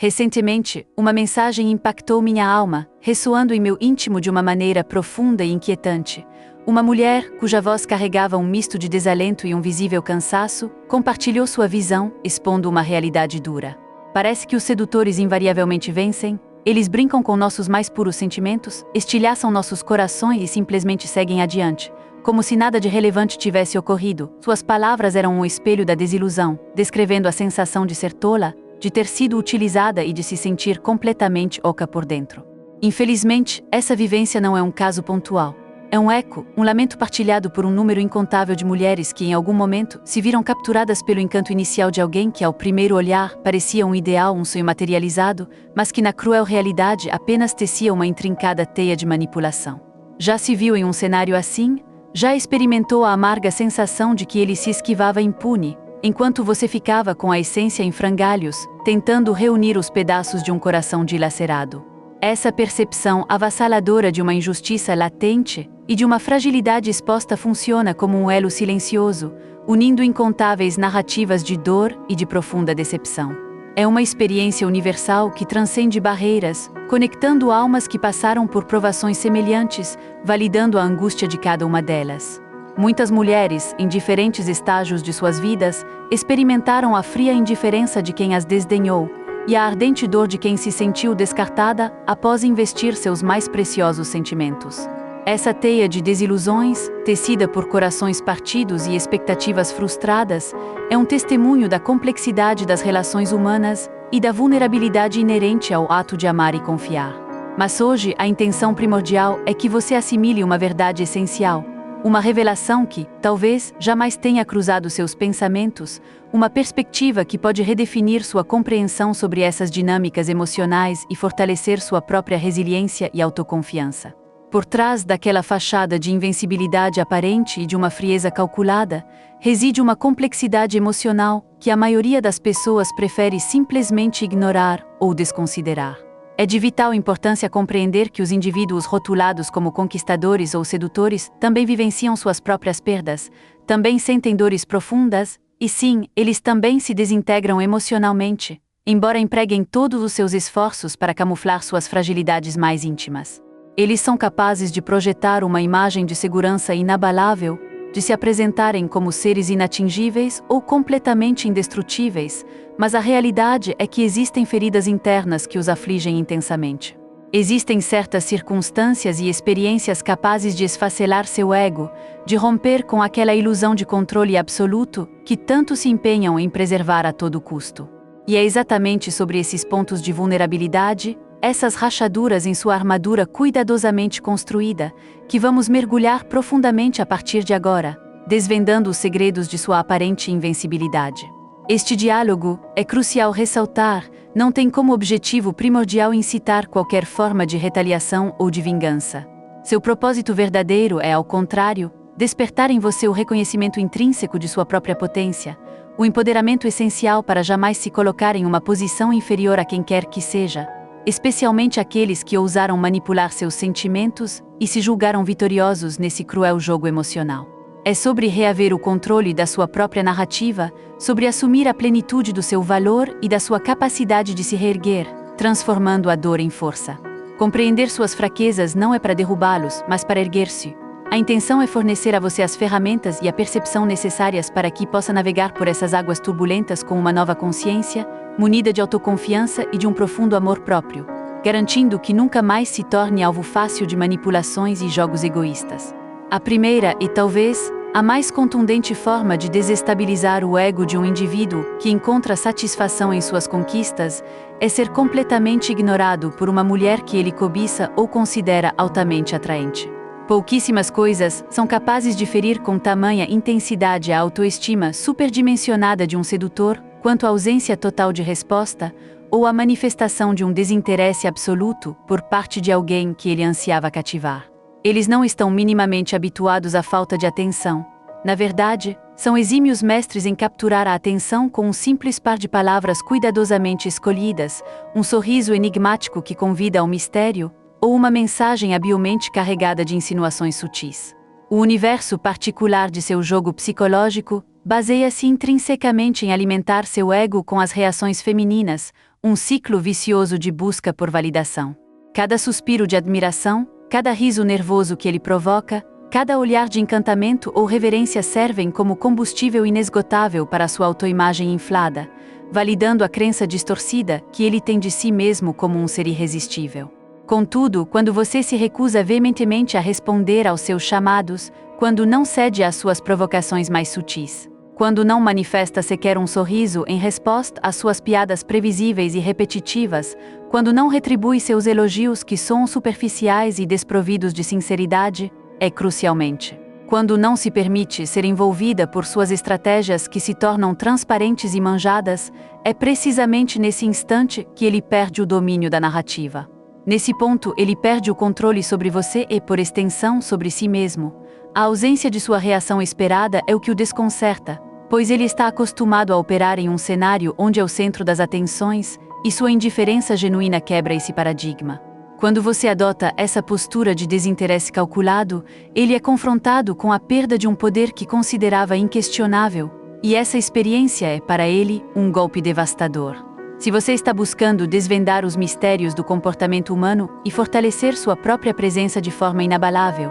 Recentemente, uma mensagem impactou minha alma, ressoando em meu íntimo de uma maneira profunda e inquietante. Uma mulher, cuja voz carregava um misto de desalento e um visível cansaço, compartilhou sua visão, expondo uma realidade dura. Parece que os sedutores invariavelmente vencem. Eles brincam com nossos mais puros sentimentos, estilhaçam nossos corações e simplesmente seguem adiante. Como se nada de relevante tivesse ocorrido, suas palavras eram um espelho da desilusão, descrevendo a sensação de ser tola, de ter sido utilizada e de se sentir completamente oca por dentro. Infelizmente, essa vivência não é um caso pontual. É um eco, um lamento partilhado por um número incontável de mulheres que em algum momento se viram capturadas pelo encanto inicial de alguém que ao primeiro olhar parecia um ideal, um sonho materializado, mas que na cruel realidade apenas tecia uma intrincada teia de manipulação. Já se viu em um cenário assim? Já experimentou a amarga sensação de que ele se esquivava impune, enquanto você ficava com a essência em frangalhos, tentando reunir os pedaços de um coração dilacerado? Essa percepção avassaladora de uma injustiça latente e de uma fragilidade exposta funciona como um elo silencioso, unindo incontáveis narrativas de dor e de profunda decepção. É uma experiência universal que transcende barreiras, conectando almas que passaram por provações semelhantes, validando a angústia de cada uma delas. Muitas mulheres, em diferentes estágios de suas vidas, experimentaram a fria indiferença de quem as desdenhou e a ardente dor de quem se sentiu descartada após investir seus mais preciosos sentimentos. Essa teia de desilusões, tecida por corações partidos e expectativas frustradas, é um testemunho da complexidade das relações humanas e da vulnerabilidade inerente ao ato de amar e confiar. Mas hoje a intenção primordial é que você assimile uma verdade essencial, uma revelação que, talvez, jamais tenha cruzado seus pensamentos, uma perspectiva que pode redefinir sua compreensão sobre essas dinâmicas emocionais e fortalecer sua própria resiliência e autoconfiança. Por trás daquela fachada de invencibilidade aparente e de uma frieza calculada, reside uma complexidade emocional que a maioria das pessoas prefere simplesmente ignorar ou desconsiderar. É de vital importância compreender que os indivíduos rotulados como conquistadores ou sedutores também vivenciam suas próprias perdas, também sentem dores profundas, e sim, eles também se desintegram emocionalmente, embora empreguem todos os seus esforços para camuflar suas fragilidades mais íntimas. Eles são capazes de projetar uma imagem de segurança inabalável, de se apresentarem como seres inatingíveis ou completamente indestrutíveis, mas a realidade é que existem feridas internas que os afligem intensamente. Existem certas circunstâncias e experiências capazes de esfacelar seu ego, de romper com aquela ilusão de controle absoluto que tanto se empenham em preservar a todo custo. E é exatamente sobre esses pontos de vulnerabilidade, essas rachaduras em sua armadura cuidadosamente construída, que vamos mergulhar profundamente a partir de agora, desvendando os segredos de sua aparente invencibilidade. Este diálogo, é crucial ressaltar, não tem como objetivo primordial incitar qualquer forma de retaliação ou de vingança. Seu propósito verdadeiro é, ao contrário, despertar em você o reconhecimento intrínseco de sua própria potência, o empoderamento essencial para jamais se colocar em uma posição inferior a quem quer que seja, especialmente aqueles que ousaram manipular seus sentimentos e se julgaram vitoriosos nesse cruel jogo emocional. É sobre reaver o controle da sua própria narrativa, sobre assumir a plenitude do seu valor e da sua capacidade de se reerguer, transformando a dor em força. Compreender suas fraquezas não é para derrubá-los, mas para erguer-se. A intenção é fornecer a você as ferramentas e a percepção necessárias para que possa navegar por essas águas turbulentas com uma nova consciência, munida de autoconfiança e de um profundo amor próprio, garantindo que nunca mais se torne alvo fácil de manipulações e jogos egoístas. A primeira e talvez a mais contundente forma de desestabilizar o ego de um indivíduo que encontra satisfação em suas conquistas é ser completamente ignorado por uma mulher que ele cobiça ou considera altamente atraente. Pouquíssimas coisas são capazes de ferir com tamanha intensidade a autoestima superdimensionada de um sedutor quanto a ausência total de resposta ou a manifestação de um desinteresse absoluto por parte de alguém que ele ansiava cativar. Eles não estão minimamente habituados à falta de atenção. Na verdade, são exímios mestres em capturar a atenção com um simples par de palavras cuidadosamente escolhidas, um sorriso enigmático que convida ao mistério, ou uma mensagem habilmente carregada de insinuações sutis. O universo particular de seu jogo psicológico baseia-se intrinsecamente em alimentar seu ego com as reações femininas, um ciclo vicioso de busca por validação. Cada suspiro de admiração, cada riso nervoso que ele provoca, cada olhar de encantamento ou reverência servem como combustível inesgotável para sua autoimagem inflada, validando a crença distorcida que ele tem de si mesmo como um ser irresistível. Contudo, quando você se recusa veementemente a responder aos seus chamados, quando não cede às suas provocações mais sutis, quando não manifesta sequer um sorriso em resposta às suas piadas previsíveis e repetitivas, quando não retribui seus elogios que soam superficiais e desprovidos de sinceridade, é crucialmente. Quando não se permite ser envolvida por suas estratégias que se tornam transparentes e manjadas, é precisamente nesse instante que ele perde o domínio da narrativa. Nesse ponto, ele perde o controle sobre você e, por extensão, sobre si mesmo. A ausência de sua reação esperada é o que o desconcerta, pois ele está acostumado a operar em um cenário onde é o centro das atenções, e sua indiferença genuína quebra esse paradigma. Quando você adota essa postura de desinteresse calculado, ele é confrontado com a perda de um poder que considerava inquestionável, e essa experiência é, para ele, um golpe devastador. Se você está buscando desvendar os mistérios do comportamento humano e fortalecer sua própria presença de forma inabalável,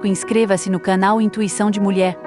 inscreva-se no canal Intuição de Mulher,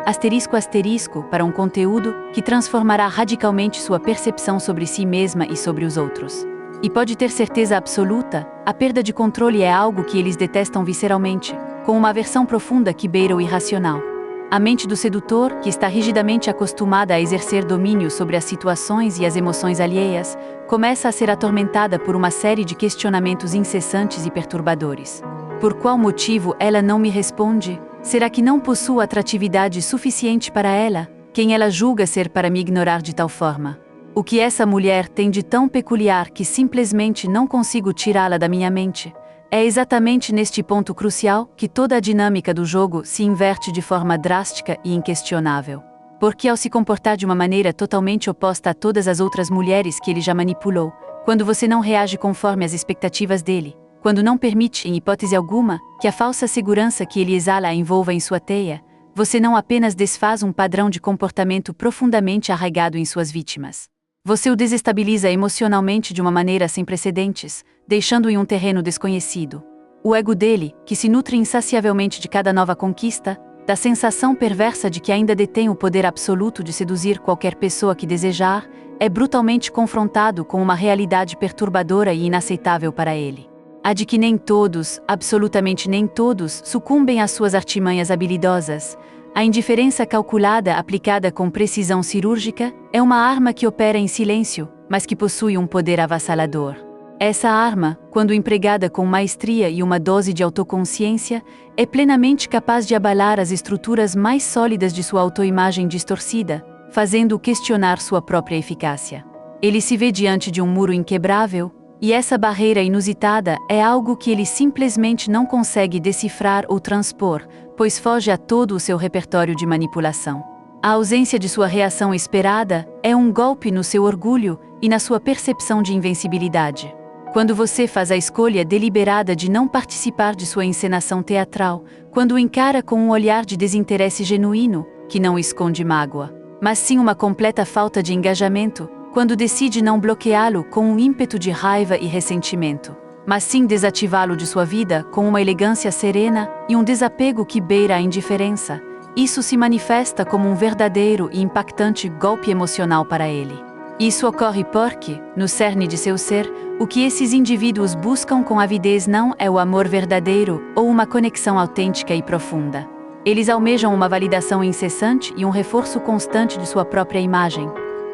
para um conteúdo que transformará radicalmente sua percepção sobre si mesma e sobre os outros. E pode ter certeza absoluta, a perda de controle é algo que eles detestam visceralmente, com uma aversão profunda que beira o irracional. A mente do sedutor, que está rigidamente acostumada a exercer domínio sobre as situações e as emoções alheias, começa a ser atormentada por uma série de questionamentos incessantes e perturbadores. Por qual motivo ela não me responde? Será que não possuo atratividade suficiente para ela? Quem ela julga ser para me ignorar de tal forma? O que essa mulher tem de tão peculiar que simplesmente não consigo tirá-la da minha mente? É exatamente neste ponto crucial que toda a dinâmica do jogo se inverte de forma drástica e inquestionável. Porque ao se comportar de uma maneira totalmente oposta a todas as outras mulheres que ele já manipulou, quando você não reage conforme as expectativas dele, quando não permite, em hipótese alguma, que a falsa segurança que ele exala a envolva em sua teia, você não apenas desfaz um padrão de comportamento profundamente arraigado em suas vítimas. Você o desestabiliza emocionalmente de uma maneira sem precedentes, deixando-o em um terreno desconhecido. O ego dele, que se nutre insaciavelmente de cada nova conquista, da sensação perversa de que ainda detém o poder absoluto de seduzir qualquer pessoa que desejar, é brutalmente confrontado com uma realidade perturbadora e inaceitável para ele. A de que nem todos, absolutamente nem todos, sucumbem às suas artimanhas habilidosas. A indiferença calculada aplicada com precisão cirúrgica é uma arma que opera em silêncio, mas que possui um poder avassalador. Essa arma, quando empregada com maestria e uma dose de autoconsciência, é plenamente capaz de abalar as estruturas mais sólidas de sua autoimagem distorcida, fazendo-o questionar sua própria eficácia. Ele se vê diante de um muro inquebrável, e essa barreira inusitada é algo que ele simplesmente não consegue decifrar ou transpor, pois foge a todo o seu repertório de manipulação. A ausência de sua reação esperada é um golpe no seu orgulho e na sua percepção de invencibilidade. Quando você faz a escolha deliberada de não participar de sua encenação teatral, quando o encara com um olhar de desinteresse genuíno, que não esconde mágoa, mas sim uma completa falta de engajamento, quando decide não bloqueá-lo com um ímpeto de raiva e ressentimento, mas sim desativá-lo de sua vida com uma elegância serena e um desapego que beira a indiferença, isso se manifesta como um verdadeiro e impactante golpe emocional para ele. Isso ocorre porque, no cerne de seu ser, o que esses indivíduos buscam com avidez não é o amor verdadeiro ou uma conexão autêntica e profunda. Eles almejam uma validação incessante e um reforço constante de sua própria imagem.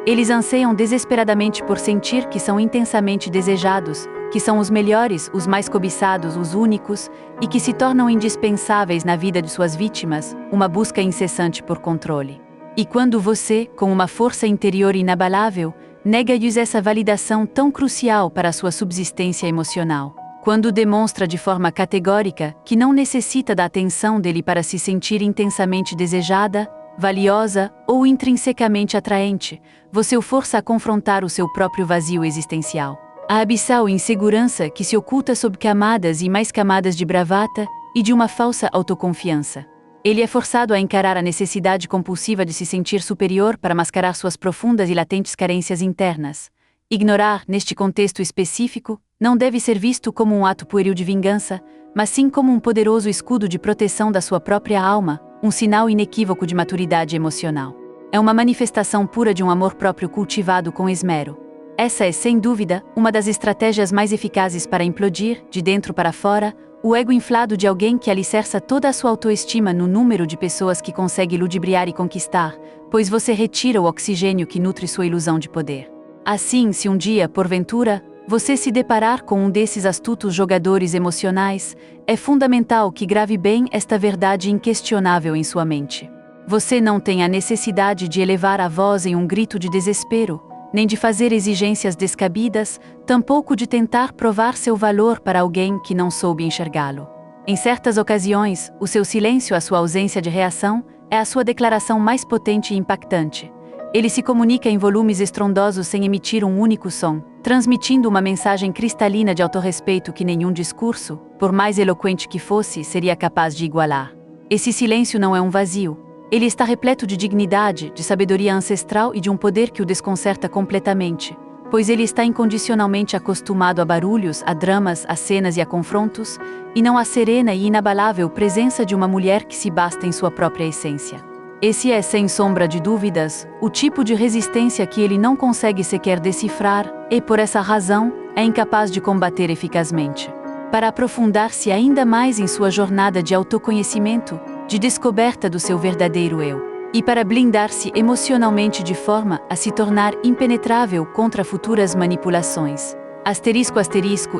Eles anseiam desesperadamente por sentir que são intensamente desejados, que são os melhores, os mais cobiçados, os únicos, e que se tornam indispensáveis na vida de suas vítimas, uma busca incessante por controle. E quando você, com uma força interior inabalável, nega-lhes essa validação tão crucial para a sua subsistência emocional, quando demonstra de forma categórica que não necessita da atenção dele para se sentir intensamente desejada, valiosa ou intrinsecamente atraente, você o força a confrontar o seu próprio vazio existencial. A abissal insegurança que se oculta sob camadas e mais camadas de bravata, e de uma falsa autoconfiança. Ele é forçado a encarar a necessidade compulsiva de se sentir superior para mascarar suas profundas e latentes carências internas. Ignorar, neste contexto específico, não deve ser visto como um ato pueril de vingança, mas sim como um poderoso escudo de proteção da sua própria alma, um sinal inequívoco de maturidade emocional. É uma manifestação pura de um amor próprio cultivado com esmero. Essa é, sem dúvida, uma das estratégias mais eficazes para implodir, de dentro para fora, o ego inflado de alguém que alicerça toda a sua autoestima no número de pessoas que consegue ludibriar e conquistar, pois você retira o oxigênio que nutre sua ilusão de poder. Assim, se um dia, porventura, você se deparar com um desses astutos jogadores emocionais, é fundamental que grave bem esta verdade inquestionável em sua mente. Você não tem a necessidade de elevar a voz em um grito de desespero, nem de fazer exigências descabidas, tampouco de tentar provar seu valor para alguém que não soube enxergá-lo. Em certas ocasiões, o seu silêncio, a sua ausência de reação, é a sua declaração mais potente e impactante. Ele se comunica em volumes estrondosos sem emitir um único som, transmitindo uma mensagem cristalina de autorrespeito que nenhum discurso, por mais eloquente que fosse, seria capaz de igualar. Esse silêncio não é um vazio. Ele está repleto de dignidade, de sabedoria ancestral e de um poder que o desconcerta completamente, pois ele está incondicionalmente acostumado a barulhos, a dramas, a cenas e a confrontos, e não à serena e inabalável presença de uma mulher que se basta em sua própria essência. Esse é, sem sombra de dúvidas, o tipo de resistência que ele não consegue sequer decifrar e, por essa razão, é incapaz de combater eficazmente. Para aprofundar-se ainda mais em sua jornada de autoconhecimento, de descoberta do seu verdadeiro eu, e para blindar-se emocionalmente de forma a se tornar impenetrável contra futuras manipulações.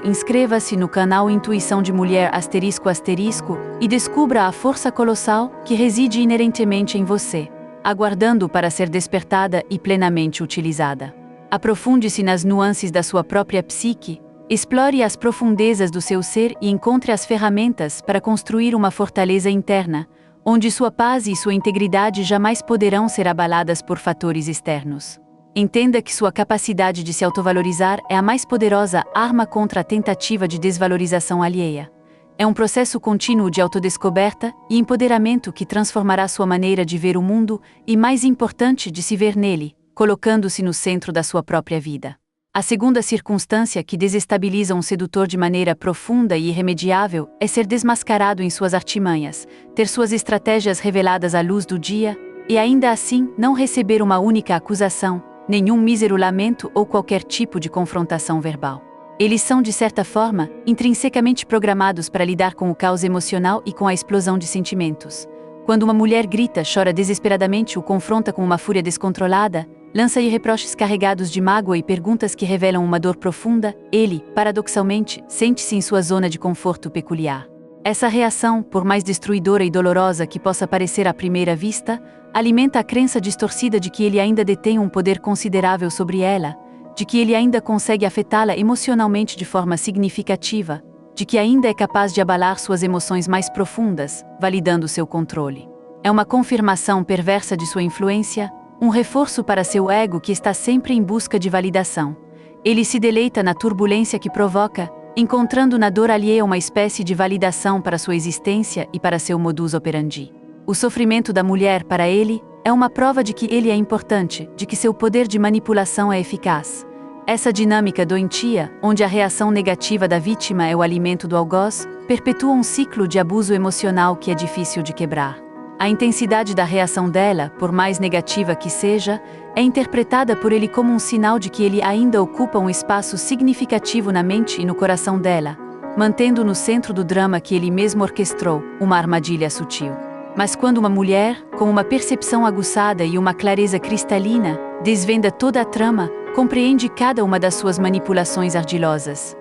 Inscreva-se no canal Intuição de Mulher *, e descubra a força colossal que reside inerentemente em você, aguardando para ser despertada e plenamente utilizada. Aprofunde-se nas nuances da sua própria psique, explore as profundezas do seu ser e encontre as ferramentas para construir uma fortaleza interna, onde sua paz e sua integridade jamais poderão ser abaladas por fatores externos. Entenda que sua capacidade de se autovalorizar é a mais poderosa arma contra a tentativa de desvalorização alheia. É um processo contínuo de autodescoberta e empoderamento que transformará sua maneira de ver o mundo e, mais importante, de se ver nele, colocando-se no centro da sua própria vida. A segunda circunstância que desestabiliza um sedutor de maneira profunda e irremediável é ser desmascarado em suas artimanhas, ter suas estratégias reveladas à luz do dia e, ainda assim, não receber uma única acusação, nenhum mísero lamento ou qualquer tipo de confrontação verbal. Eles são, de certa forma, intrinsecamente programados para lidar com o caos emocional e com a explosão de sentimentos. Quando uma mulher grita, chora desesperadamente ou confronta com uma fúria descontrolada, lança-lhe reproches carregados de mágoa e perguntas que revelam uma dor profunda, ele, paradoxalmente, sente-se em sua zona de conforto peculiar. Essa reação, por mais destruidora e dolorosa que possa parecer à primeira vista, alimenta a crença distorcida de que ele ainda detém um poder considerável sobre ela, de que ele ainda consegue afetá-la emocionalmente de forma significativa, de que ainda é capaz de abalar suas emoções mais profundas, validando seu controle. É uma confirmação perversa de sua influência, um reforço para seu ego que está sempre em busca de validação. Ele se deleita na turbulência que provoca, encontrando na dor alheia uma espécie de validação para sua existência e para seu modus operandi. O sofrimento da mulher, para ele, é uma prova de que ele é importante, de que seu poder de manipulação é eficaz. Essa dinâmica doentia, onde a reação negativa da vítima é o alimento do algoz, perpetua um ciclo de abuso emocional que é difícil de quebrar. A intensidade da reação dela, por mais negativa que seja, é interpretada por ele como um sinal de que ele ainda ocupa um espaço significativo na mente e no coração dela, mantendo no centro do drama que ele mesmo orquestrou, uma armadilha sutil. Mas quando uma mulher, com uma percepção aguçada e uma clareza cristalina, desvenda toda a trama, compreende cada uma das suas manipulações ardilosas.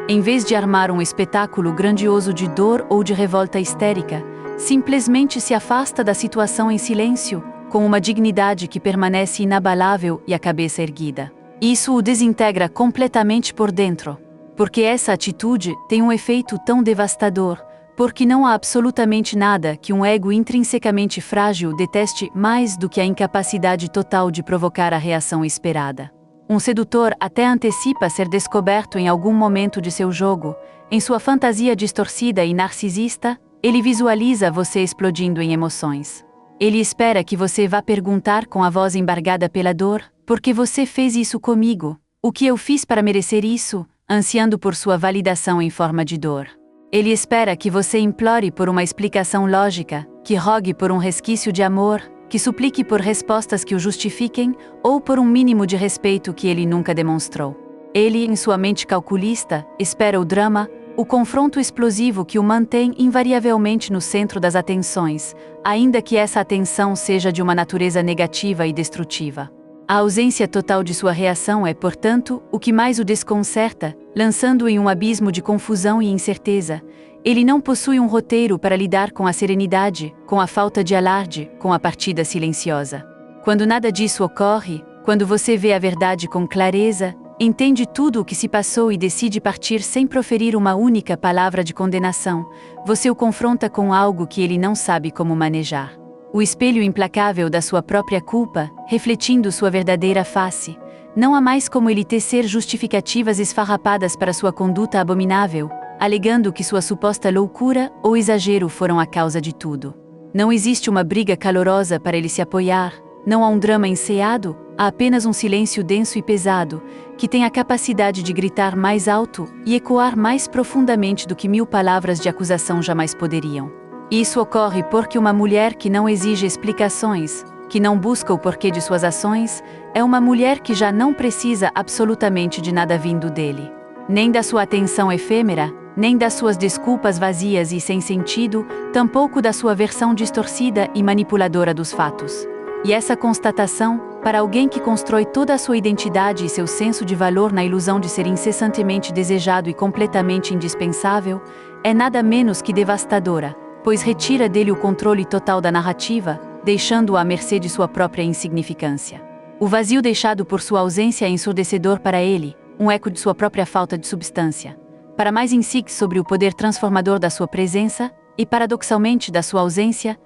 Em vez de armar um espetáculo grandioso de dor ou de revolta histérica, simplesmente se afasta da situação em silêncio, com uma dignidade que permanece inabalável e a cabeça erguida. Isso o desintegra completamente por dentro. Porque essa atitude tem um efeito tão devastador, porque não há absolutamente nada que um ego intrinsecamente frágil deteste mais do que a incapacidade total de provocar a reação esperada. Um sedutor até antecipa ser descoberto em algum momento de seu jogo, em sua fantasia distorcida e narcisista, Ele visualiza você explodindo em emoções. Ele espera que você vá perguntar com a voz embargada pela dor: por que você fez isso comigo? O que eu fiz para merecer isso? Ansiando por sua validação em forma de dor. Ele espera que você implore por uma explicação lógica, que rogue por um resquício de amor, que suplique por respostas que o justifiquem, ou por um mínimo de respeito que ele nunca demonstrou. Ele, em sua mente calculista, espera o drama, o confronto explosivo que o mantém invariavelmente no centro das atenções, ainda que essa atenção seja de uma natureza negativa e destrutiva. A ausência total de sua reação é, portanto, o que mais o desconcerta, lançando-o em um abismo de confusão e incerteza. Ele não possui um roteiro para lidar com a serenidade, com a falta de alarde, com a partida silenciosa. Quando nada disso ocorre, quando você vê a verdade com clareza, entende tudo o que se passou e decide partir sem proferir uma única palavra de condenação, você o confronta com algo que ele não sabe como manejar. O espelho implacável da sua própria culpa, refletindo sua verdadeira face. Não há mais como ele tecer justificativas esfarrapadas para sua conduta abominável, alegando que sua suposta loucura ou exagero foram a causa de tudo. Não existe uma briga calorosa para ele se apoiar, não há um drama enceado, há apenas um silêncio denso e pesado, que tem a capacidade de gritar mais alto e ecoar mais profundamente do que 1000 palavras de acusação jamais poderiam. Isso ocorre porque uma mulher que não exige explicações, que não busca o porquê de suas ações, é uma mulher que já não precisa absolutamente de nada vindo dele. Nem da sua atenção efêmera, nem das suas desculpas vazias e sem sentido, tampouco da sua versão distorcida e manipuladora dos fatos. E essa constatação, para alguém que constrói toda a sua identidade e seu senso de valor na ilusão de ser incessantemente desejado e completamente indispensável, é nada menos que devastadora, pois retira dele o controle total da narrativa, deixando-o à mercê de sua própria insignificância. O vazio deixado por sua ausência é ensurdecedor para ele, um eco de sua própria falta de substância. Para mais insights sobre o poder transformador da sua presença, e paradoxalmente da sua ausência,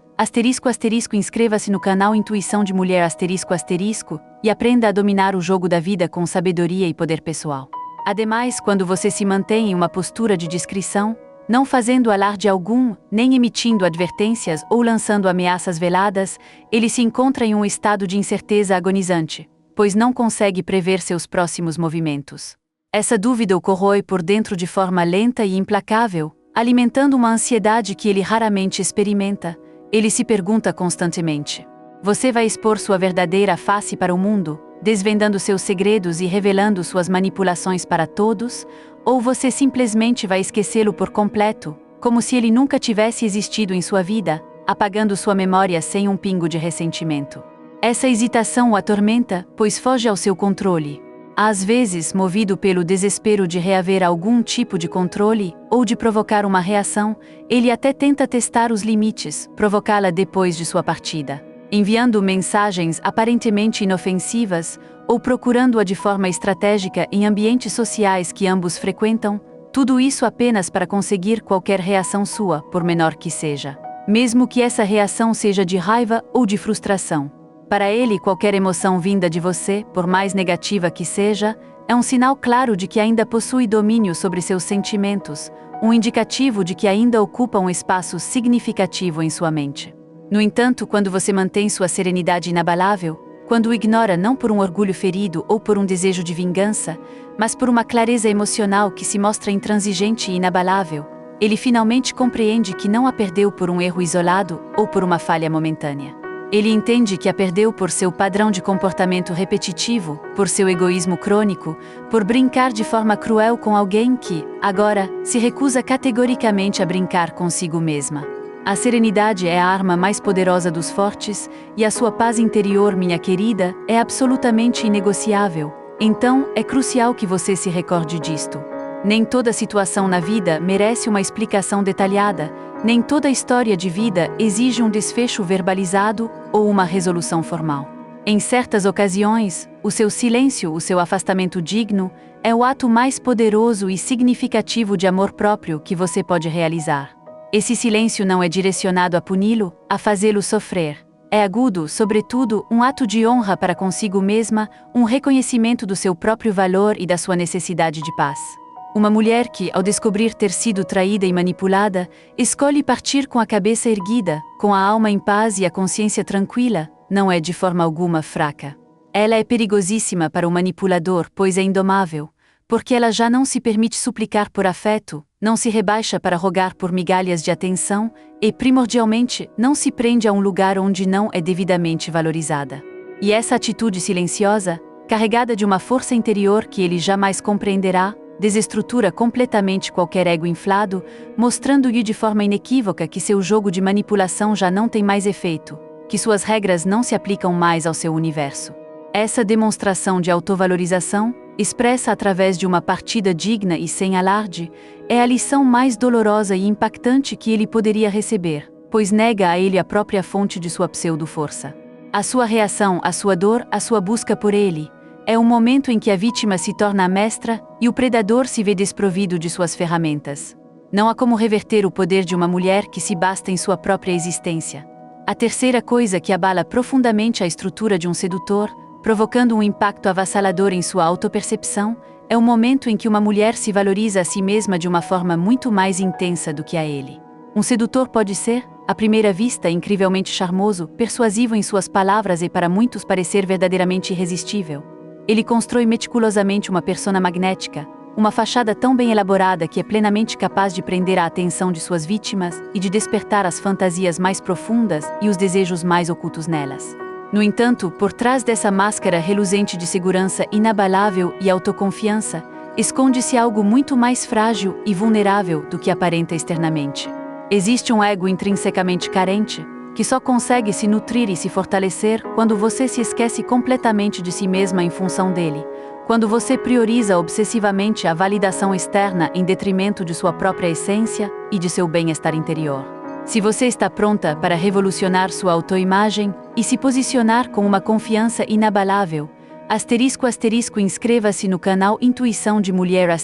inscreva-se no canal Intuição de Mulher e aprenda a dominar o jogo da vida com sabedoria e poder pessoal. Ademais, quando você se mantém em uma postura de discrição, não fazendo alarde algum, nem emitindo advertências ou lançando ameaças veladas, ele se encontra em um estado de incerteza agonizante, pois não consegue prever seus próximos movimentos. Essa dúvida o corrói por dentro de forma lenta e implacável, alimentando uma ansiedade que ele raramente experimenta. Ele se pergunta constantemente: você vai expor sua verdadeira face para o mundo, desvendando seus segredos e revelando suas manipulações para todos, ou você simplesmente vai esquecê-lo por completo, como se ele nunca tivesse existido em sua vida, apagando sua memória sem um pingo de ressentimento? Essa hesitação o atormenta, pois foge ao seu controle. Às vezes, movido pelo desespero de reaver algum tipo de controle, ou de provocar uma reação, ele até tenta testar os limites, provocá-la depois de sua partida, enviando mensagens aparentemente inofensivas, ou procurando-a de forma estratégica em ambientes sociais que ambos frequentam, tudo isso apenas para conseguir qualquer reação sua, por menor que seja. Mesmo que essa reação seja de raiva ou de frustração. Para ele, qualquer emoção vinda de você, por mais negativa que seja, é um sinal claro de que ainda possui domínio sobre seus sentimentos, um indicativo de que ainda ocupa um espaço significativo em sua mente. No entanto, quando você mantém sua serenidade inabalável, quando o ignora não por um orgulho ferido ou por um desejo de vingança, mas por uma clareza emocional que se mostra intransigente e inabalável, ele finalmente compreende que não a perdeu por um erro isolado ou por uma falha momentânea. Ele entende que a perdeu por seu padrão de comportamento repetitivo, por seu egoísmo crônico, por brincar de forma cruel com alguém que, agora, se recusa categoricamente a brincar consigo mesma. A serenidade é a arma mais poderosa dos fortes, e a sua paz interior, minha querida, é absolutamente inegociável. Então, é crucial que você se recorde disto. Nem toda situação na vida merece uma explicação detalhada, nem toda história de vida exige um desfecho verbalizado ou uma resolução formal. Em certas ocasiões, o seu silêncio, o seu afastamento digno, é o ato mais poderoso e significativo de amor próprio que você pode realizar. Esse silêncio não é direcionado a puni-lo, a fazê-lo sofrer. É agudo, sobretudo, um ato de honra para consigo mesma, um reconhecimento do seu próprio valor e da sua necessidade de paz. Uma mulher que, ao descobrir ter sido traída e manipulada, escolhe partir com a cabeça erguida, com a alma em paz e a consciência tranquila, não é de forma alguma fraca. Ela é perigosíssima para o manipulador, pois é indomável, porque ela já não se permite suplicar por afeto, não se rebaixa para rogar por migalhas de atenção e, primordialmente, não se prende a um lugar onde não é devidamente valorizada. E essa atitude silenciosa, carregada de uma força interior que ele jamais compreenderá, desestrutura completamente qualquer ego inflado, mostrando-lhe de forma inequívoca que seu jogo de manipulação já não tem mais efeito, que suas regras não se aplicam mais ao seu universo. Essa demonstração de autovalorização, expressa através de uma partida digna e sem alarde, é a lição mais dolorosa e impactante que ele poderia receber, pois nega a ele a própria fonte de sua pseudo-força. A sua reação, a sua dor, a sua busca por ele, é o momento em que a vítima se torna a mestra e o predador se vê desprovido de suas ferramentas. Não há como reverter o poder de uma mulher que se basta em sua própria existência. A terceira coisa que abala profundamente a estrutura de um sedutor, provocando um impacto avassalador em sua autopercepção, é o momento em que uma mulher se valoriza a si mesma de uma forma muito mais intensa do que a ele. Um sedutor pode ser, à primeira vista, incrivelmente charmoso, persuasivo em suas palavras e para muitos parecer verdadeiramente irresistível. Ele constrói meticulosamente uma persona magnética, uma fachada tão bem elaborada que é plenamente capaz de prender a atenção de suas vítimas e de despertar as fantasias mais profundas e os desejos mais ocultos nelas. No entanto, por trás dessa máscara reluzente de segurança inabalável e autoconfiança, esconde-se algo muito mais frágil e vulnerável do que aparenta externamente. Existe um ego intrinsecamente carente, que só consegue se nutrir e se fortalecer quando você se esquece completamente de si mesma em função dele, quando você prioriza obsessivamente a validação externa em detrimento de sua própria essência e de seu bem-estar interior. Se você está pronta para revolucionar sua autoimagem e se posicionar com uma confiança inabalável, *** inscreva-se no canal Intuição de Mulher **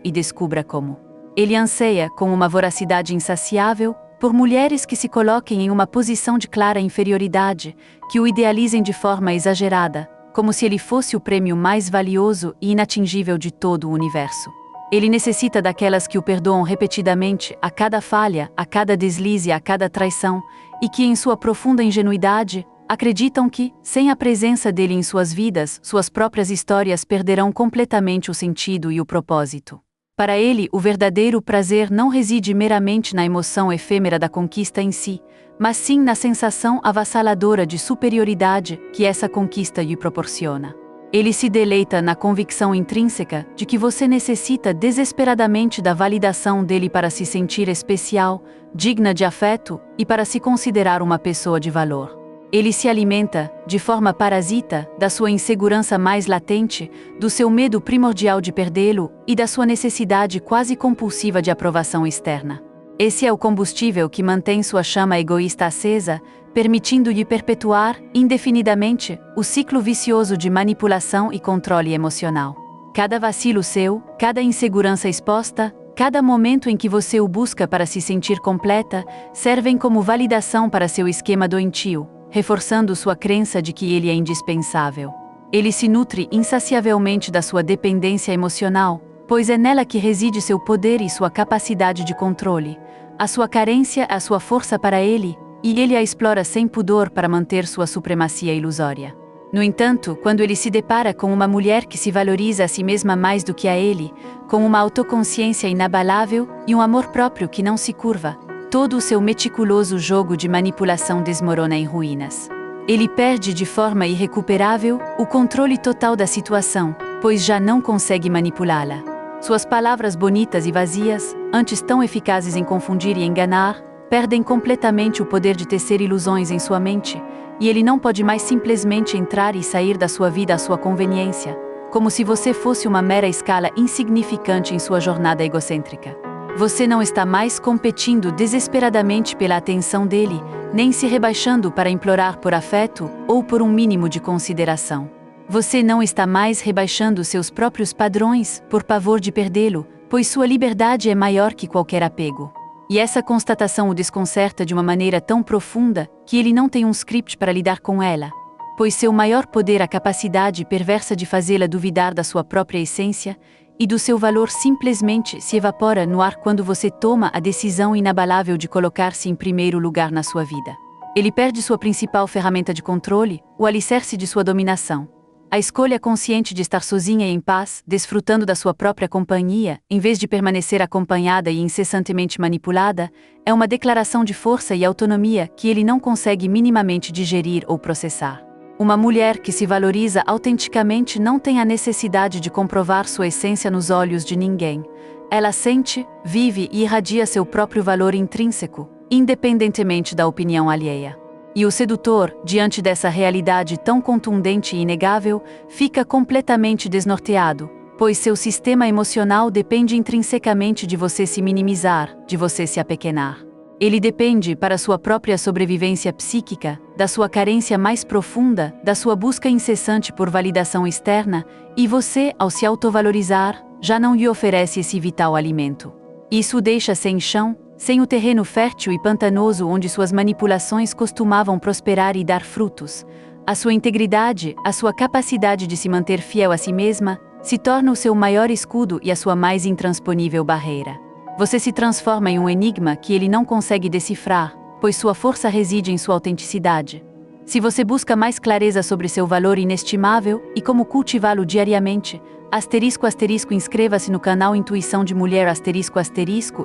e descubra como. Ele anseia, com uma voracidade insaciável, por mulheres que se coloquem em uma posição de clara inferioridade, que o idealizem de forma exagerada, como se ele fosse o prêmio mais valioso e inatingível de todo o universo. Ele necessita daquelas que o perdoam repetidamente a cada falha, a cada deslize, a cada traição, e que, em sua profunda ingenuidade, acreditam que, sem a presença dele em suas vidas, suas próprias histórias perderão completamente o sentido e o propósito. Para ele, o verdadeiro prazer não reside meramente na emoção efêmera da conquista em si, mas sim na sensação avassaladora de superioridade que essa conquista lhe proporciona. Ele se deleita na convicção intrínseca de que você necessita desesperadamente da validação dele para se sentir especial, digna de afeto e para se considerar uma pessoa de valor. Ele se alimenta, de forma parasita, da sua insegurança mais latente, do seu medo primordial de perdê-lo e da sua necessidade quase compulsiva de aprovação externa. Esse é o combustível que mantém sua chama egoísta acesa, permitindo-lhe perpetuar, indefinidamente, o ciclo vicioso de manipulação e controle emocional. Cada vacilo seu, cada insegurança exposta, cada momento em que você o busca para se sentir completa, servem como validação para seu esquema doentio, reforçando sua crença de que ele é indispensável. Ele se nutre insaciavelmente da sua dependência emocional, pois é nela que reside seu poder e sua capacidade de controle. A sua carência é a sua força para ele, e ele a explora sem pudor para manter sua supremacia ilusória. No entanto, quando ele se depara com uma mulher que se valoriza a si mesma mais do que a ele, com uma autoconsciência inabalável e um amor próprio que não se curva, todo o seu meticuloso jogo de manipulação desmorona em ruínas. Ele perde de forma irrecuperável o controle total da situação, pois já não consegue manipulá-la. Suas palavras bonitas e vazias, antes tão eficazes em confundir e enganar, perdem completamente o poder de tecer ilusões em sua mente, e ele não pode mais simplesmente entrar e sair da sua vida à sua conveniência, como se você fosse uma mera escala insignificante em sua jornada egocêntrica. Você não está mais competindo desesperadamente pela atenção dele, nem se rebaixando para implorar por afeto ou por um mínimo de consideração. Você não está mais rebaixando seus próprios padrões por pavor de perdê-lo, pois sua liberdade é maior que qualquer apego. E essa constatação o desconcerta de uma maneira tão profunda que ele não tem um script para lidar com ela, pois seu maior poder, a capacidade perversa de fazê-la duvidar da sua própria essência, e do seu valor simplesmente se evapora no ar quando você toma a decisão inabalável de colocar-se em primeiro lugar na sua vida. Ele perde sua principal ferramenta de controle, o alicerce de sua dominação. A escolha consciente de estar sozinha e em paz, desfrutando da sua própria companhia, em vez de permanecer acompanhada e incessantemente manipulada, é uma declaração de força e autonomia que ele não consegue minimamente digerir ou processar. Uma mulher que se valoriza autenticamente não tem a necessidade de comprovar sua essência nos olhos de ninguém. Ela sente, vive e irradia seu próprio valor intrínseco, independentemente da opinião alheia. E o sedutor, diante dessa realidade tão contundente e inegável, fica completamente desnorteado, pois seu sistema emocional depende intrinsecamente de você se minimizar, de você se apequenar. Ele depende, para sua própria sobrevivência psíquica, da sua carência mais profunda, da sua busca incessante por validação externa, e você, ao se autovalorizar, já não lhe oferece esse vital alimento. Isso o deixa sem chão, sem o terreno fértil e pantanoso onde suas manipulações costumavam prosperar e dar frutos. A sua integridade, a sua capacidade de se manter fiel a si mesma, se torna o seu maior escudo e a sua mais intransponível barreira. Você se transforma em um enigma que ele não consegue decifrar, pois sua força reside em sua autenticidade. Se você busca mais clareza sobre seu valor inestimável e como cultivá-lo diariamente, inscreva-se no canal Intuição de Mulher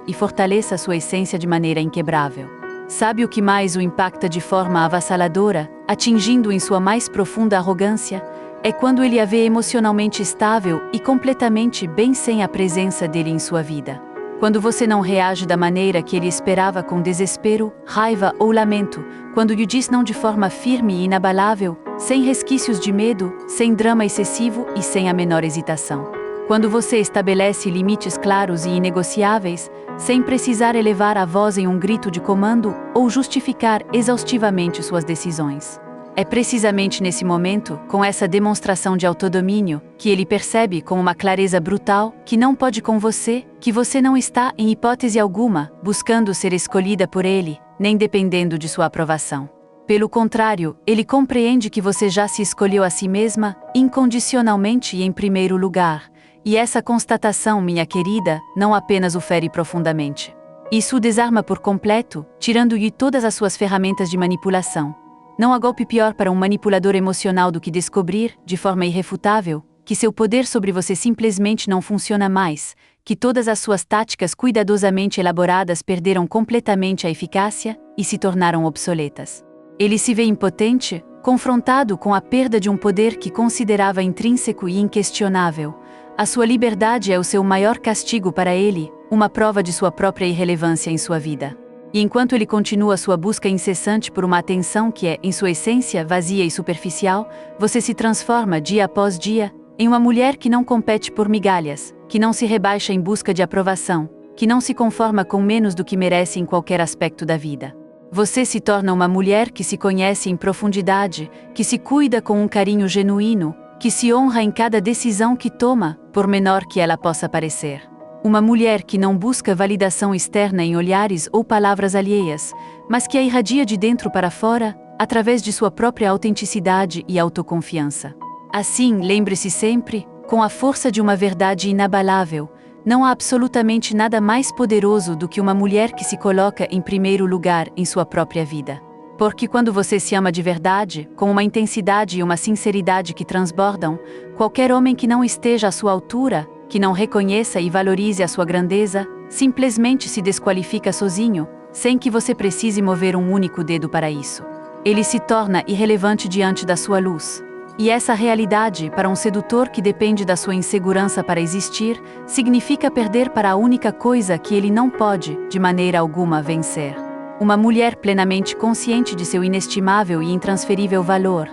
e fortaleça sua essência de maneira inquebrável. Sabe o que mais o impacta de forma avassaladora, atingindo em sua mais profunda arrogância? É quando ele a vê emocionalmente estável e completamente bem sem a presença dele em sua vida. Quando você não reage da maneira que ele esperava com desespero, raiva ou lamento, quando lhe diz não de forma firme e inabalável, sem resquícios de medo, sem drama excessivo e sem a menor hesitação. Quando você estabelece limites claros e inegociáveis, sem precisar elevar a voz em um grito de comando ou justificar exaustivamente suas decisões. É precisamente nesse momento, com essa demonstração de autodomínio, que ele percebe com uma clareza brutal que não pode com você, que você não está, em hipótese alguma, buscando ser escolhida por ele, nem dependendo de sua aprovação. Pelo contrário, ele compreende que você já se escolheu a si mesma, incondicionalmente e em primeiro lugar, e essa constatação, minha querida, não apenas o fere profundamente. Isso o desarma por completo, tirando-lhe todas as suas ferramentas de manipulação. Não há golpe pior para um manipulador emocional do que descobrir, de forma irrefutável, que seu poder sobre você simplesmente não funciona mais, que todas as suas táticas cuidadosamente elaboradas perderam completamente a eficácia e se tornaram obsoletas. Ele se vê impotente, confrontado com a perda de um poder que considerava intrínseco e inquestionável. A sua liberdade é o seu maior castigo para ele, uma prova de sua própria irrelevância em sua vida. E enquanto ele continua sua busca incessante por uma atenção que é, em sua essência, vazia e superficial, você se transforma, dia após dia, em uma mulher que não compete por migalhas, que não se rebaixa em busca de aprovação, que não se conforma com menos do que merece em qualquer aspecto da vida. Você se torna uma mulher que se conhece em profundidade, que se cuida com um carinho genuíno, que se honra em cada decisão que toma, por menor que ela possa parecer. Uma mulher que não busca validação externa em olhares ou palavras alheias, mas que a irradia de dentro para fora, através de sua própria autenticidade e autoconfiança. Assim, lembre-se sempre, com a força de uma verdade inabalável, não há absolutamente nada mais poderoso do que uma mulher que se coloca em primeiro lugar em sua própria vida. Porque quando você se ama de verdade, com uma intensidade e uma sinceridade que transbordam, qualquer homem que não esteja à sua altura, que não reconheça e valorize a sua grandeza, simplesmente se desqualifica sozinho, sem que você precise mover um único dedo para isso. Ele se torna irrelevante diante da sua luz. E essa realidade, para um sedutor que depende da sua insegurança para existir, significa perder para a única coisa que ele não pode, de maneira alguma, vencer. Uma mulher plenamente consciente de seu inestimável e intransferível valor,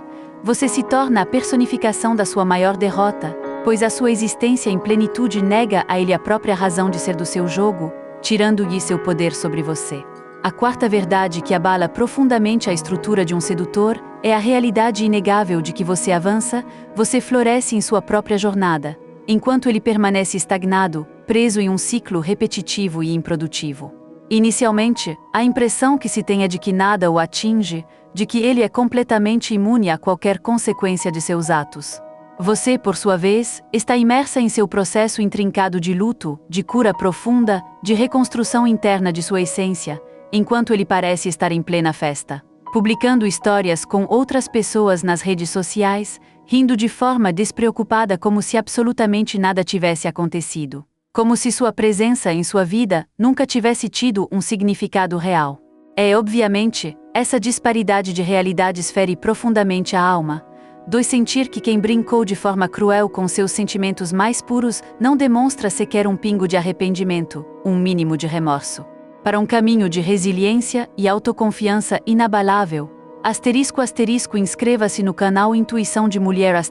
você se torna a personificação da sua maior derrota, pois a sua existência em plenitude nega a ele a própria razão de ser do seu jogo, tirando-lhe seu poder sobre você. A quarta verdade que abala profundamente a estrutura de um sedutor é a realidade inegável de que você avança, você floresce em sua própria jornada, enquanto ele permanece estagnado, preso em um ciclo repetitivo e improdutivo. Inicialmente, a impressão que se tem é de que nada o atinge, de que ele é completamente imune a qualquer consequência de seus atos. Você, por sua vez, está imersa em seu processo intrincado de luto, de cura profunda, de reconstrução interna de sua essência, enquanto ele parece estar em plena festa, publicando histórias com outras pessoas nas redes sociais, rindo de forma despreocupada como se absolutamente nada tivesse acontecido. Como se sua presença em sua vida nunca tivesse tido um significado real. Obviamente, essa disparidade de realidades fere profundamente a alma. Sentir que quem brincou de forma cruel com seus sentimentos mais puros não demonstra sequer um pingo de arrependimento, um mínimo de remorso. Para um caminho de resiliência e autoconfiança inabalável, *** inscreva-se no canal Intuição de Mulher **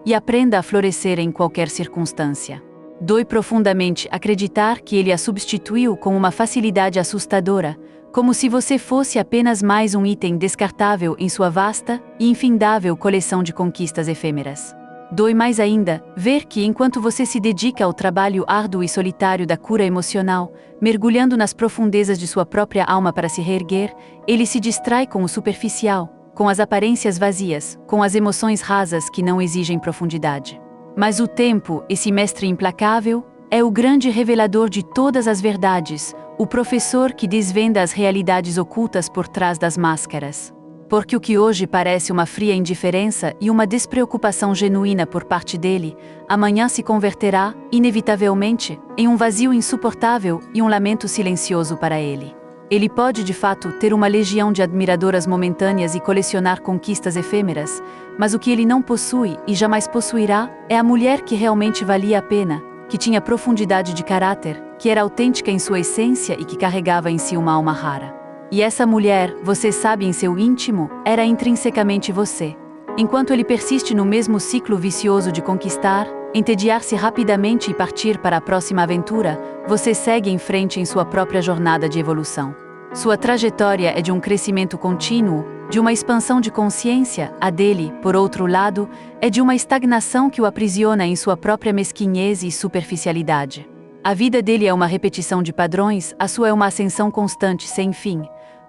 e aprenda a florescer em qualquer circunstância. Dói profundamente acreditar que ele a substituiu com uma facilidade assustadora, como se você fosse apenas mais um item descartável em sua vasta e infindável coleção de conquistas efêmeras. Dói mais ainda ver que enquanto você se dedica ao trabalho árduo e solitário da cura emocional, mergulhando nas profundezas de sua própria alma para se reerguer, ele se distrai com o superficial, com as aparências vazias, com as emoções rasas que não exigem profundidade. Mas o tempo, esse mestre implacável, é o grande revelador de todas as verdades, o professor que desvenda as realidades ocultas por trás das máscaras. Porque o que hoje parece uma fria indiferença e uma despreocupação genuína por parte dele, amanhã se converterá, inevitavelmente, em um vazio insuportável e um lamento silencioso para ele. Ele pode de fato ter uma legião de admiradoras momentâneas e colecionar conquistas efêmeras, mas o que ele não possui e jamais possuirá é a mulher que realmente valia a pena, que tinha profundidade de caráter, que era autêntica em sua essência e que carregava em si uma alma rara. E essa mulher, você sabe em seu íntimo, era intrinsecamente você. Enquanto ele persiste no mesmo ciclo vicioso de conquistar, entediar-se rapidamente e partir para a próxima aventura, você segue em frente em sua própria jornada de evolução. Sua trajetória é de um crescimento contínuo, de uma expansão de consciência, a dele, por outro lado, é de uma estagnação que o aprisiona em sua própria mesquinhez e superficialidade. A vida dele é uma repetição de padrões, a sua é uma ascensão constante sem fim.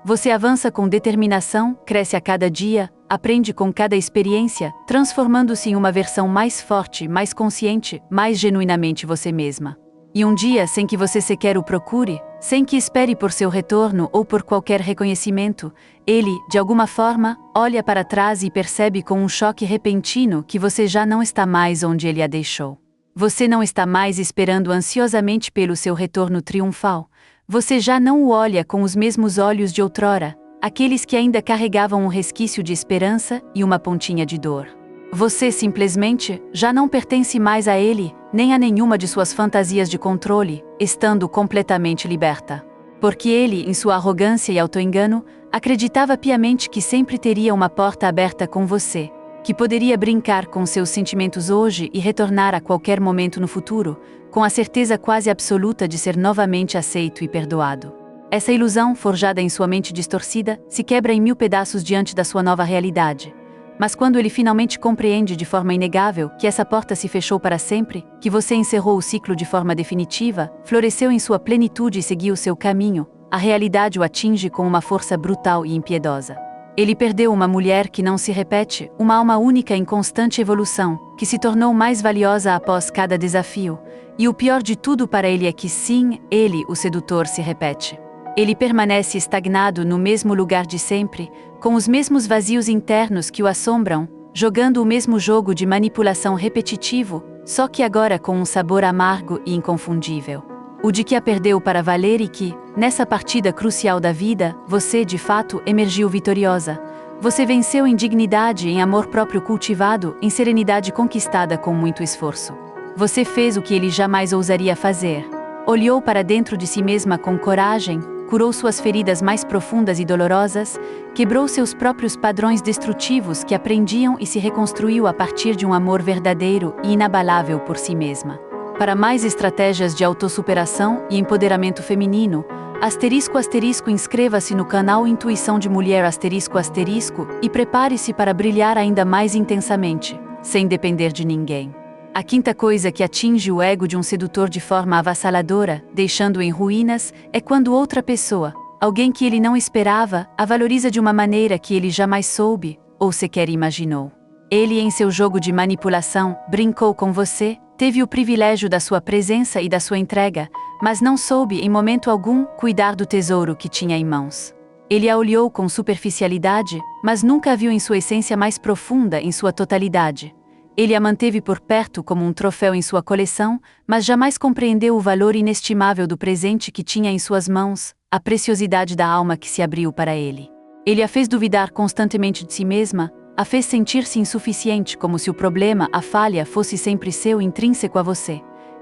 Você avança com determinação, cresce a cada dia, aprende com cada experiência, transformando-se em uma versão mais forte, mais consciente, mais genuinamente você mesma. E um dia, sem que você sequer o procure, sem que espere por seu retorno ou por qualquer reconhecimento, ele, de alguma forma, olha para trás e percebe com um choque repentino que você já não está mais onde ele a deixou. Você não está mais esperando ansiosamente pelo seu retorno triunfal. Você já não o olha com os mesmos olhos de outrora, aqueles que ainda carregavam um resquício de esperança e uma pontinha de dor. Você simplesmente já não pertence mais a ele, nem a nenhuma de suas fantasias de controle, estando completamente liberta. Porque ele, em sua arrogância e autoengano, acreditava piamente que sempre teria uma porta aberta com você, que poderia brincar com seus sentimentos hoje e retornar a qualquer momento no futuro, com a certeza quase absoluta de ser novamente aceito e perdoado. Essa ilusão, forjada em sua mente distorcida, se quebra em 1000 pedaços diante da sua nova realidade. Mas quando ele finalmente compreende de forma inegável que essa porta se fechou para sempre, que você encerrou o ciclo de forma definitiva, floresceu em sua plenitude e seguiu seu caminho, a realidade o atinge com uma força brutal e impiedosa. Ele perdeu uma mulher que não se repete, uma alma única em constante evolução, que se tornou mais valiosa após cada desafio, e o pior de tudo para ele é que sim, ele, o sedutor, se repete. Ele permanece estagnado no mesmo lugar de sempre, com os mesmos vazios internos que o assombram, jogando o mesmo jogo de manipulação repetitivo, só que agora com um sabor amargo e inconfundível. O de que a perdeu para valer e que, nessa partida crucial da vida, você, de fato, emergiu vitoriosa. Você venceu em dignidade, em amor próprio cultivado, em serenidade conquistada com muito esforço. Você fez o que ele jamais ousaria fazer. Olhou para dentro de si mesma com coragem, curou suas feridas mais profundas e dolorosas, quebrou seus próprios padrões destrutivos que aprendiam e se reconstruiu a partir de um amor verdadeiro e inabalável por si mesma. Para mais estratégias de autossuperação e empoderamento feminino, inscreva-se no canal Intuição de Mulher ** e prepare-se para brilhar ainda mais intensamente, sem depender de ninguém. A quinta coisa que atinge o ego de um sedutor de forma avassaladora, deixando-o em ruínas, é quando outra pessoa, alguém que ele não esperava, a valoriza de uma maneira que ele jamais soube ou sequer imaginou. Ele, em seu jogo de manipulação, brincou com você, teve o privilégio da sua presença e da sua entrega, mas não soube, em momento algum, cuidar do tesouro que tinha em mãos. Ele a olhou com superficialidade, mas nunca a viu em sua essência mais profunda, em sua totalidade. Ele a manteve por perto como um troféu em sua coleção, mas jamais compreendeu o valor inestimável do presente que tinha em suas mãos, a preciosidade da alma que se abriu para ele. Ele a fez duvidar constantemente de si mesma, a fez sentir-se insuficiente, como se o problema, a falha, fosse sempre seu, intrínseco a você.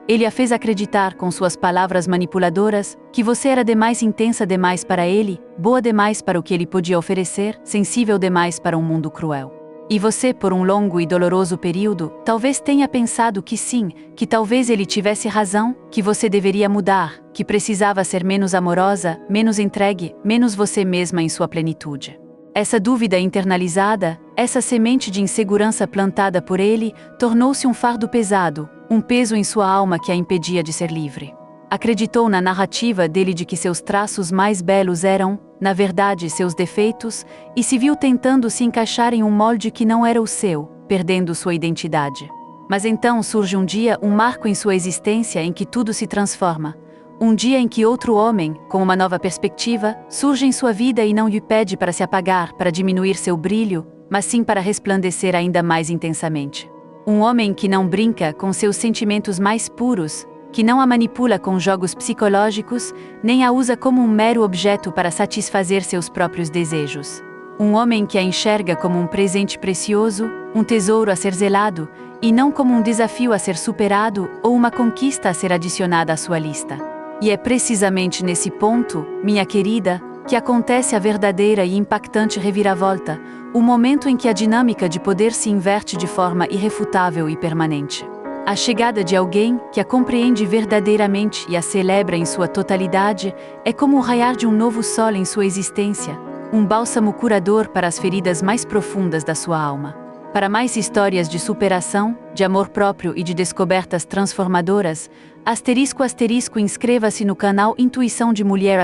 Ele a fez acreditar com suas palavras manipuladoras que você era demais intensa demais para ele, boa demais para o que ele podia oferecer, sensível demais para um mundo cruel. E você, por um longo e doloroso período, talvez tenha pensado que sim, que talvez ele tivesse razão, que você deveria mudar, que precisava ser menos amorosa, menos entregue, menos você mesma em sua plenitude. Essa dúvida internalizada, essa semente de insegurança plantada por ele, tornou-se um fardo pesado, um peso em sua alma que a impedia de ser livre. Acreditou na narrativa dele de que seus traços mais belos eram, na verdade, seus defeitos, e se viu tentando se encaixar em um molde que não era o seu, perdendo sua identidade. Mas então surge um dia, um marco em sua existência em que tudo se transforma. Um dia em que outro homem, com uma nova perspectiva, surge em sua vida e não lhe pede para se apagar, para diminuir seu brilho, mas sim para resplandecer ainda mais intensamente. Um homem que não brinca com seus sentimentos mais puros, que não a manipula com jogos psicológicos, nem a usa como um mero objeto para satisfazer seus próprios desejos. Um homem que a enxerga como um presente precioso, um tesouro a ser zelado, e não como um desafio a ser superado ou uma conquista a ser adicionada à sua lista. E é precisamente nesse ponto, minha querida, que acontece a verdadeira e impactante reviravolta, o momento em que a dinâmica de poder se inverte de forma irrefutável e permanente. A chegada de alguém que a compreende verdadeiramente e a celebra em sua totalidade é como o raiar de um novo sol em sua existência, um bálsamo curador para as feridas mais profundas da sua alma. Para mais histórias de superação, de amor próprio e de descobertas transformadoras, inscreva-se no canal Intuição de Mulher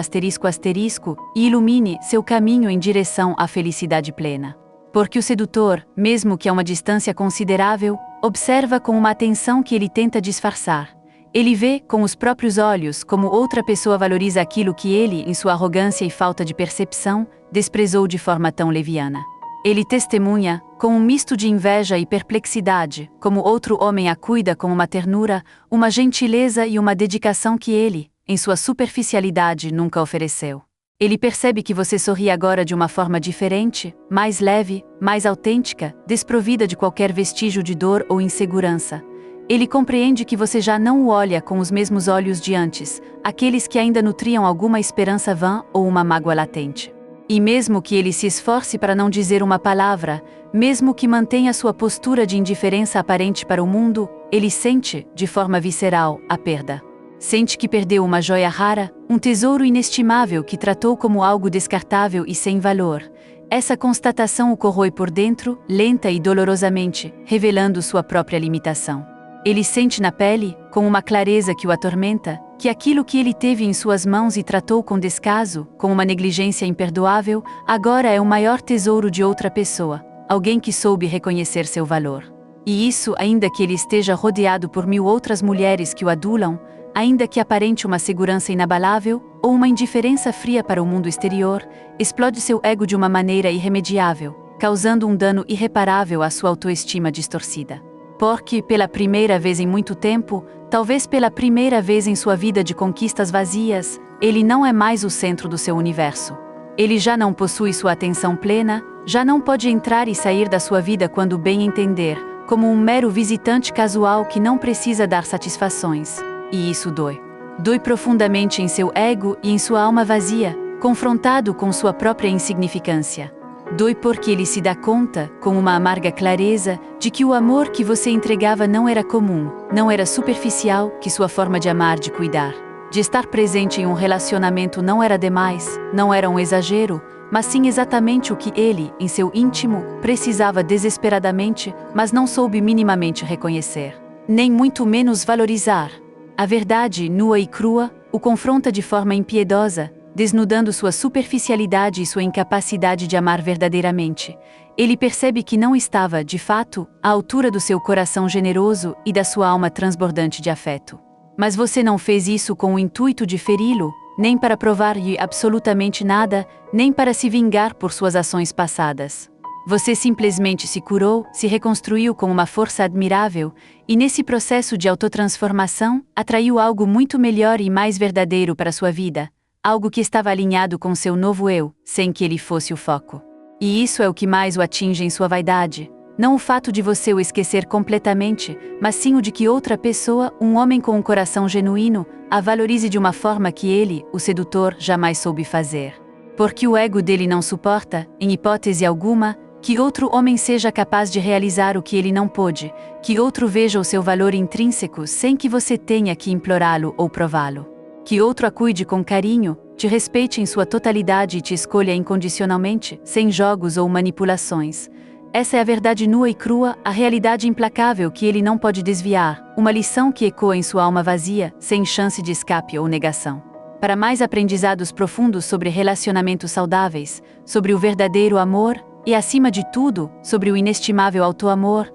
e ilumine seu caminho em direção à felicidade plena. Porque o sedutor, mesmo que a uma distância considerável, observa com uma atenção que ele tenta disfarçar. Ele vê, com os próprios olhos, como outra pessoa valoriza aquilo que ele, em sua arrogância e falta de percepção, desprezou de forma tão leviana. Ele testemunha, com um misto de inveja e perplexidade, como outro homem a cuida com uma ternura, uma gentileza e uma dedicação que ele, em sua superficialidade, nunca ofereceu. Ele percebe que você sorri agora de uma forma diferente, mais leve, mais autêntica, desprovida de qualquer vestígio de dor ou insegurança. Ele compreende que você já não o olha com os mesmos olhos de antes, aqueles que ainda nutriam alguma esperança vã ou uma mágoa latente. E mesmo que ele se esforce para não dizer uma palavra, mesmo que mantenha sua postura de indiferença aparente para o mundo, ele sente, de forma visceral, a perda. Sente que perdeu uma joia rara, um tesouro inestimável que tratou como algo descartável e sem valor. Essa constatação o corrói por dentro, lenta e dolorosamente, revelando sua própria limitação. Ele sente na pele, com uma clareza que o atormenta, que aquilo que ele teve em suas mãos e tratou com descaso, com uma negligência imperdoável, agora é o maior tesouro de outra pessoa, alguém que soube reconhecer seu valor. E isso, ainda que ele esteja rodeado por 1000 outras mulheres que o adulam, ainda que aparente uma segurança inabalável ou uma indiferença fria para o mundo exterior, explode seu ego de uma maneira irremediável, causando um dano irreparável à sua autoestima distorcida. Porque, pela primeira vez em muito tempo, talvez pela primeira vez em sua vida de conquistas vazias, ele não é mais o centro do seu universo. Ele já não possui sua atenção plena, já não pode entrar e sair da sua vida quando bem entender, como um mero visitante casual que não precisa dar satisfações. E isso dói. Dói profundamente em seu ego e em sua alma vazia, confrontado com sua própria insignificância. Dói porque ele se dá conta, com uma amarga clareza, de que o amor que você entregava não era comum, não era superficial, que sua forma de amar, de cuidar, de estar presente em um relacionamento não era demais, não era um exagero, mas sim exatamente o que ele, em seu íntimo, precisava desesperadamente, mas não soube minimamente reconhecer, nem muito menos valorizar. A verdade, nua e crua, o confronta de forma impiedosa, desnudando sua superficialidade e sua incapacidade de amar verdadeiramente. Ele percebe que não estava, de fato, à altura do seu coração generoso e da sua alma transbordante de afeto. Mas você não fez isso com o intuito de feri-lo, nem para provar-lhe absolutamente nada, nem para se vingar por suas ações passadas. Você simplesmente se curou, se reconstruiu com uma força admirável, e nesse processo de autotransformação, atraiu algo muito melhor e mais verdadeiro para sua vida, algo que estava alinhado com seu novo eu, sem que ele fosse o foco. E isso é o que mais o atinge em sua vaidade. Não o fato de você o esquecer completamente, mas sim o de que outra pessoa, um homem com um coração genuíno, a valorize de uma forma que ele, o sedutor, jamais soube fazer. Porque o ego dele não suporta, em hipótese alguma, que outro homem seja capaz de realizar o que ele não pôde, que outro veja o seu valor intrínseco sem que você tenha que implorá-lo ou prová-lo. Que outro a cuide com carinho, te respeite em sua totalidade e te escolha incondicionalmente, sem jogos ou manipulações. Essa é a verdade nua e crua, a realidade implacável que ele não pode desviar, uma lição que ecoa em sua alma vazia, sem chance de escape ou negação. Para mais aprendizados profundos sobre relacionamentos saudáveis, sobre o verdadeiro amor, e acima de tudo, sobre o inestimável autoamor,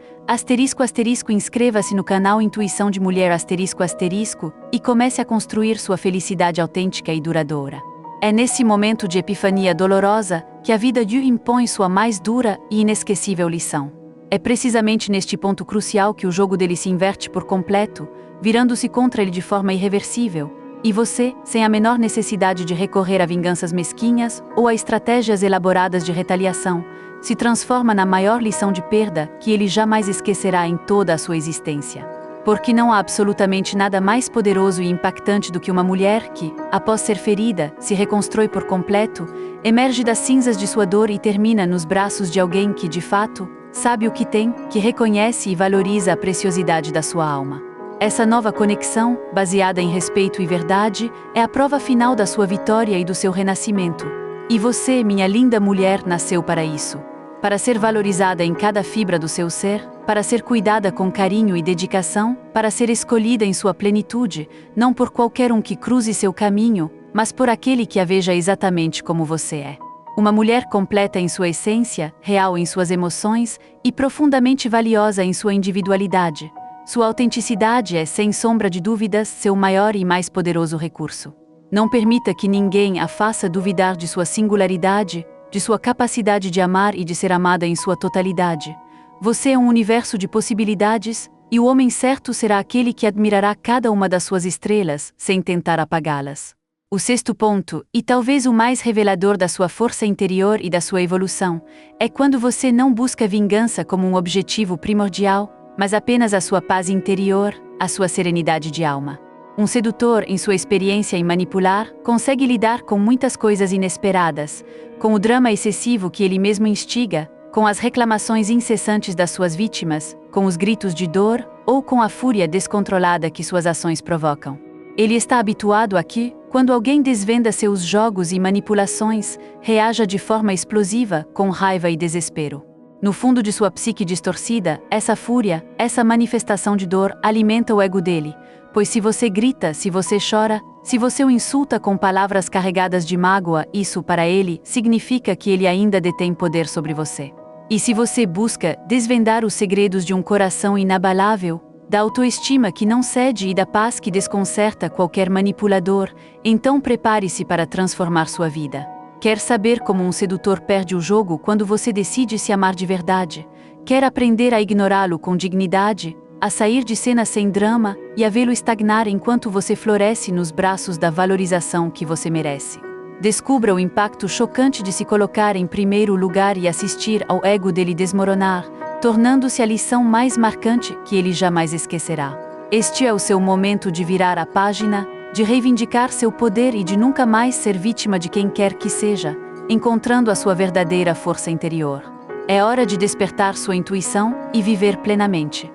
inscreva-se no canal Intuição de Mulher *, e comece a construir sua felicidade autêntica e duradoura. É nesse momento de epifania dolorosa que a vida lhe impõe sua mais dura e inesquecível lição. É precisamente neste ponto crucial que o jogo dele se inverte por completo, virando-se contra ele de forma irreversível, e você, sem a menor necessidade de recorrer a vinganças mesquinhas ou a estratégias elaboradas de retaliação, se transforma na maior lição de perda que ele jamais esquecerá em toda a sua existência. Porque não há absolutamente nada mais poderoso e impactante do que uma mulher que, após ser ferida, se reconstrói por completo, emerge das cinzas de sua dor e termina nos braços de alguém que, de fato, sabe o que tem, que reconhece e valoriza a preciosidade da sua alma. Essa nova conexão, baseada em respeito e verdade, é a prova final da sua vitória e do seu renascimento. E você, minha linda mulher, nasceu para isso. Para ser valorizada em cada fibra do seu ser, para ser cuidada com carinho e dedicação, para ser escolhida em sua plenitude, não por qualquer um que cruze seu caminho, mas por aquele que a veja exatamente como você é. Uma mulher completa em sua essência, real em suas emoções e profundamente valiosa em sua individualidade. Sua autenticidade é, sem sombra de dúvidas, seu maior e mais poderoso recurso. Não permita que ninguém a faça duvidar de sua singularidade, de sua capacidade de amar e de ser amada em sua totalidade. Você é um universo de possibilidades, e o homem certo será aquele que admirará cada uma das suas estrelas, sem tentar apagá-las. O sexto ponto, e talvez o mais revelador da sua força interior e da sua evolução, é quando você não busca vingança como um objetivo primordial, mas apenas a sua paz interior, a sua serenidade de alma. Um sedutor, em sua experiência em manipular, consegue lidar com muitas coisas inesperadas, com o drama excessivo que ele mesmo instiga, com as reclamações incessantes das suas vítimas, com os gritos de dor ou com a fúria descontrolada que suas ações provocam. Ele está habituado a que, quando alguém desvenda seus jogos e manipulações, reaja de forma explosiva, com raiva e desespero. No fundo de sua psique distorcida, essa fúria, essa manifestação de dor alimenta o ego dele, pois se você grita, se você chora, se você o insulta com palavras carregadas de mágoa, isso para ele significa que ele ainda detém poder sobre você. E se você busca desvendar os segredos de um coração inabalável, da autoestima que não cede e da paz que desconcerta qualquer manipulador, então prepare-se para transformar sua vida. Quer saber como um sedutor perde o jogo quando você decide se amar de verdade? Quer aprender a ignorá-lo com dignidade, a sair de cena sem drama e a vê-lo estagnar enquanto você floresce nos braços da valorização que você merece? Descubra o impacto chocante de se colocar em primeiro lugar e assistir ao ego dele desmoronar, tornando-se a lição mais marcante que ele jamais esquecerá. Este é o seu momento de virar a página, de reivindicar seu poder e de nunca mais ser vítima de quem quer que seja, encontrando a sua verdadeira força interior. É hora de despertar sua intuição e viver plenamente.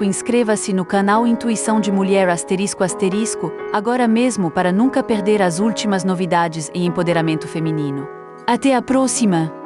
Inscreva-se no canal Intuição de Mulher agora mesmo para nunca perder as últimas novidades em empoderamento feminino. Até a próxima!